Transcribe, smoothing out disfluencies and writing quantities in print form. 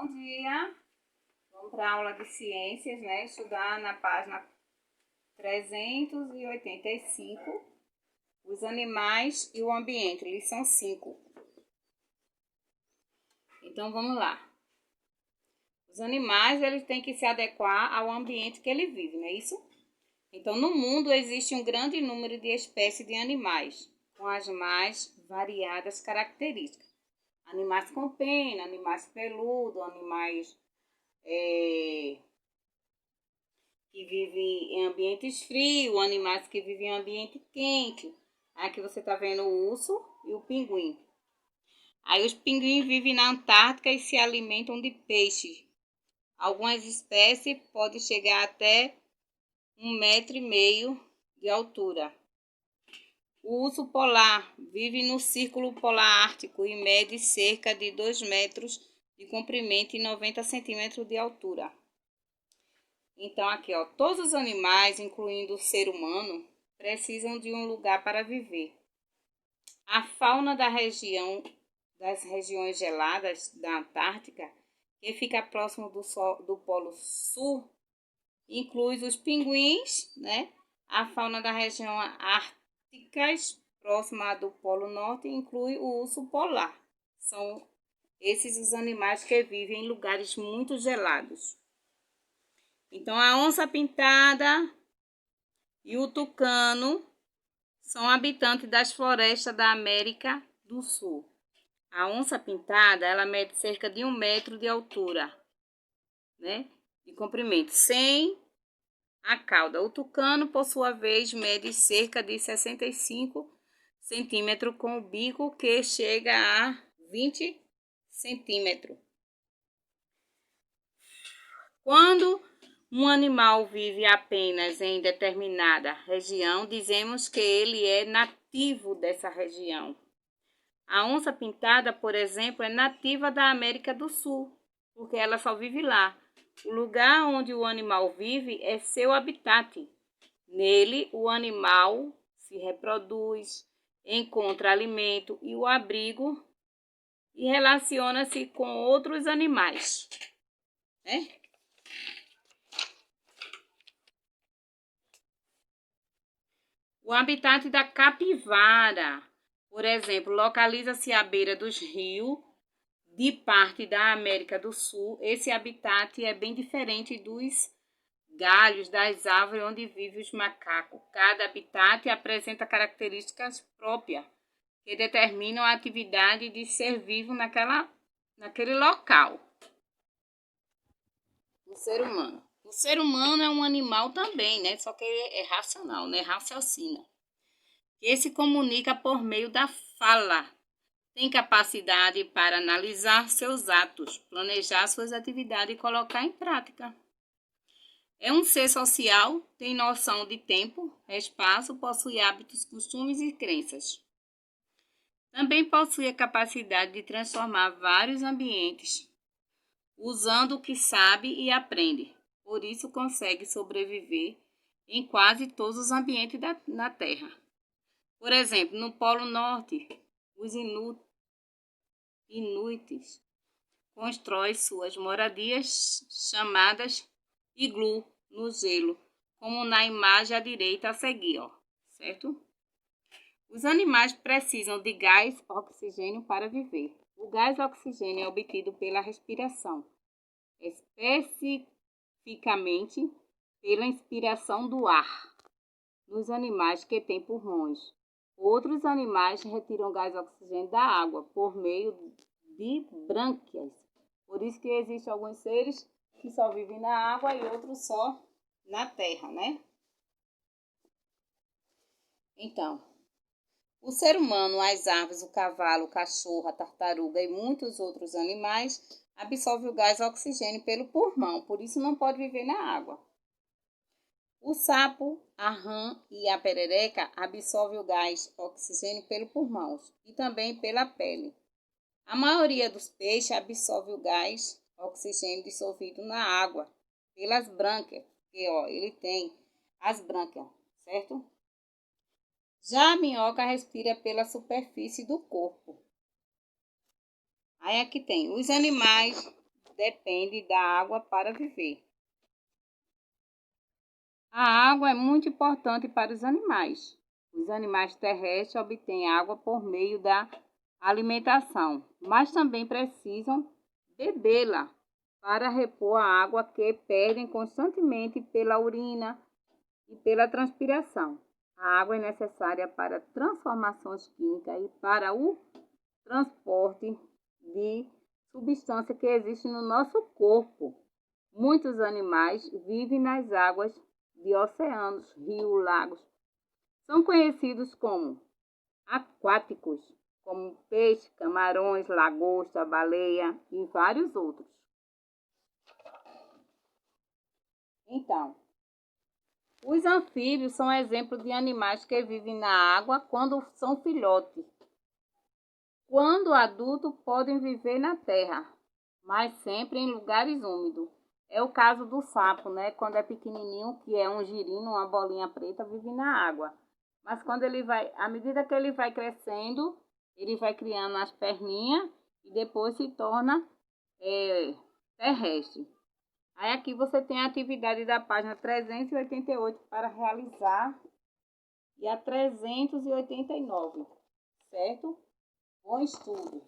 Bom dia, vamos para a aula de ciências, né? Estudar na página 385, os animais e o ambiente, lição 5. Então vamos lá. Os animais, eles têm que se adequar ao ambiente que ele vive, não é isso? Então no mundo existe um grande número de espécies de animais, com as mais variadas características. Animais com pena, animais peludos, animais que vivem em ambientes frios, animais que vivem em ambiente quente. Aqui você está vendo o urso e o pinguim. Aí os pinguins vivem na Antártica e se alimentam de peixes. Algumas espécies podem chegar até 1,5 m de altura. O urso polar vive no Círculo Polar Ártico e mede cerca de 2 metros de comprimento e 90 centímetros de altura. Então aqui, ó, todos os animais, incluindo o ser humano, precisam de um lugar para viver. A fauna das regiões geladas da Antártica, que fica próximo do Polo Sul, inclui os pinguins, né? A fauna da região árticas, próxima do Polo Norte, inclui o urso polar. São esses os animais que vivem em lugares muito gelados. Então, a onça-pintada e o tucano são habitantes das florestas da América do Sul. A onça-pintada, ela mede cerca de 1 metro de altura, né? De comprimento, sem a cauda. O tucano, por sua vez, mede cerca de 65 centímetros, com o bico que chega a 20 centímetros. Quando um animal vive apenas em determinada região, dizemos que ele é nativo dessa região. A onça-pintada, por exemplo, é nativa da América do Sul, porque ela só vive lá. O lugar onde o animal vive é seu habitat. Nele, o animal se reproduz, encontra alimento e o abrigo e relaciona-se com outros animais, né? O habitat da capivara, por exemplo, localiza-se à beira dos rios de parte da América do Sul. Esse habitat é bem diferente dos galhos das árvores onde vivem os macacos. Cada habitat apresenta características próprias que determinam a atividade de ser vivo naquele local. O ser humano. O ser humano é um animal também, né? Só que ele é racional, né? Raciocina. Que se comunica por meio da fala. Tem capacidade para analisar seus atos, planejar suas atividades e colocar em prática. É um ser social, tem noção de tempo, espaço, possui hábitos, costumes e crenças. Também possui a capacidade de transformar vários ambientes, usando o que sabe e aprende. Por isso consegue sobreviver em quase todos os ambientes na Terra. Por exemplo, no Polo Norte, os inuits constroem suas moradias chamadas iglu no gelo, como na imagem à direita a seguir, ó, certo? Os animais precisam de gás oxigênio para viver. O gás oxigênio é obtido pela respiração, especificamente pela inspiração do ar, nos animais que têm pulmões. Outros animais retiram gás oxigênio da água por meio de brânquias. Por isso que existem alguns seres que só vivem na água e outros só na terra, né? Então, o ser humano, as aves, o cavalo, o cachorro, a tartaruga e muitos outros animais absorvem o gás oxigênio pelo pulmão, por isso não pode viver na água. O sapo, a rã e a perereca absorvem o gás oxigênio pelo pulmão e também pela pele. A maioria dos peixes absorve o gás oxigênio dissolvido na água pelas brânquias, porque ó, ele tem as brânquias, certo? Já a minhoca respira pela superfície do corpo. Aí aqui tem os animais dependem da água para viver. A água é muito importante para os animais. Os animais terrestres obtêm água por meio da alimentação, mas também precisam bebê-la para repor a água que perdem constantemente pela urina e pela transpiração. A água é necessária para transformações químicas e para o transporte de substâncias que existem no nosso corpo. Muitos animais vivem nas águas de oceanos, rios, lagos. São conhecidos como aquáticos, como peixe, camarões, lagosta, baleia e vários outros. Então, os anfíbios são exemplos de animais que vivem na água quando são filhotes. Quando adultos, podem viver na terra, mas sempre em lugares úmidos. É o caso do sapo, né? Quando é pequenininho, que é um girino, uma bolinha preta, vive na água. Mas quando ele vai, à medida que ele vai crescendo, ele vai criando as perninhas e depois se torna terrestre. Aí aqui você tem a atividade da página 388 para realizar e a 389, certo? Bom estudo!